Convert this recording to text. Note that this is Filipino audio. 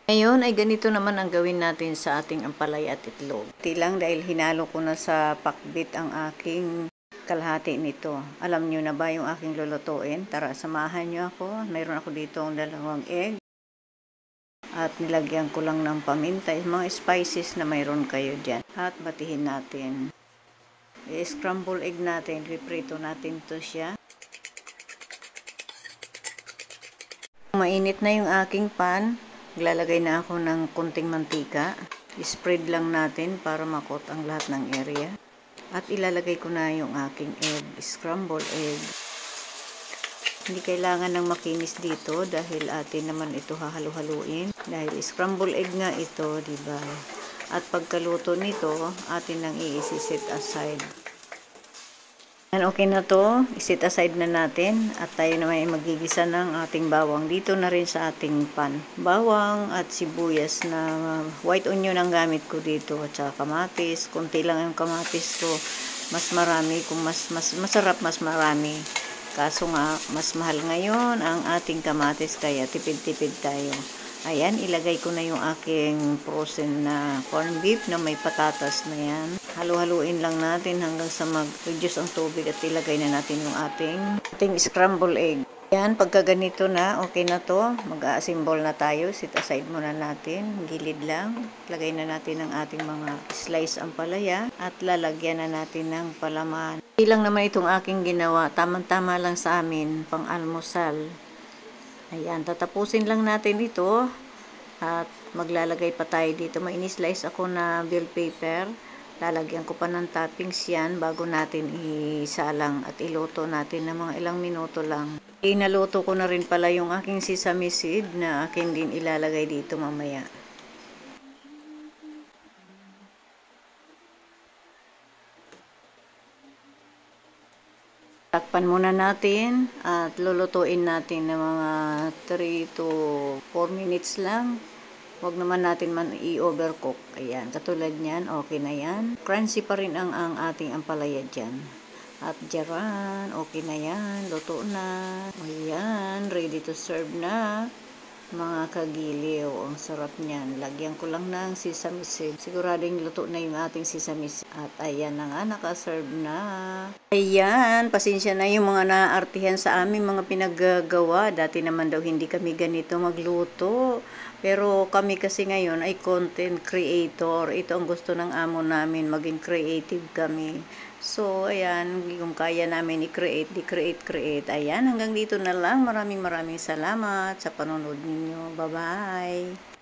Ngayon ay ganito naman ang gawin natin sa ating ampalaya at itlog. Tilang dahil hinalo ko na sa pakbit ang aking kalahati nito. Alam nyo na ba yung aking lulutuin? Tara, samahan nyo ako. Mayroon ako dito ang 2 egg. At nilagyan ko lang ng paminta, mga spices na mayroon kayo dyan. At batihin natin. I-scramble egg natin, piprito natin to siya. Mainit na yung aking pan, lalagay na ako ng konting mantika. I-spread lang natin para makot ang lahat ng area. At ilalagay ko na yung aking egg, scramble egg. Hindi kailangan ng makinis dito dahil atin naman ito hahalu-haluin. Dahil scramble egg nga ito, diba? At pagkaluto nito, atin nang i-set aside. Okay na to, i-set aside na natin at tayo naman ay magigisa ng ating bawang. Dito na rin sa ating pan. Bawang at sibuyas na white onion ang gamit ko dito at saka kamatis. Kunti lang yung kamatis ko. Mas marami, kung masarap mas marami. Kaso nga, mas mahal ngayon ang ating kamatis kaya tipid-tipid tayo. Ayan, ilagay ko na yung aking frozen na corned beef na may patatas na yan. Halu-haluin lang natin hanggang sa mag-reduce ang tubig at ilagay na natin yung ating scramble egg. Ayan, pagka ganito na, okay na to. Mag-assemble na tayo. Set aside muna natin. Gilid lang. Lagay na natin ang ating mga slice ampalaya at lalagyan na natin ng palaman. Hindi lang naman itong aking ginawa. Tamang-tama lang sa amin, pang-almusal. Ayan, tatapusin lang natin ito at maglalagay pa tayo dito. May ini-slice ako na bell pepper. Lalagyan ko pa ng toppings yan bago natin isalang at iluto natin ng mga ilang minuto lang. Inaluto ko na rin pala yung aking sesame seed na akin din ilalagay dito mamaya. Takpan muna natin at lulutuin natin ng mga 3 to 4 minutes lang. Huwag naman natin i-overcook. Ayan, katulad niyan, okay na yan. Crunchy pa rin ang ating ampalaya dyan. At dyan, okay na yan. Luto na. Ayan, ready to serve na. Mga kagiliw, ang sarap niyan. Lagyan ko lang ng sesame seed. Siguradong luto na yung ating sesame seed. At ayan na nga, nakaserve na. Ayan, pasensya na yung mga naartihan sa amin, mga pinaggagawa. Dati naman daw hindi kami ganito magluto. Pero kami kasi ngayon ay content creator. Ito ang gusto ng amo namin, maging creative kami. So, ayan, kung kaya namin i-create, create. Ayan, hanggang dito na lang. Maraming salamat sa panonood ninyo. Bye-bye!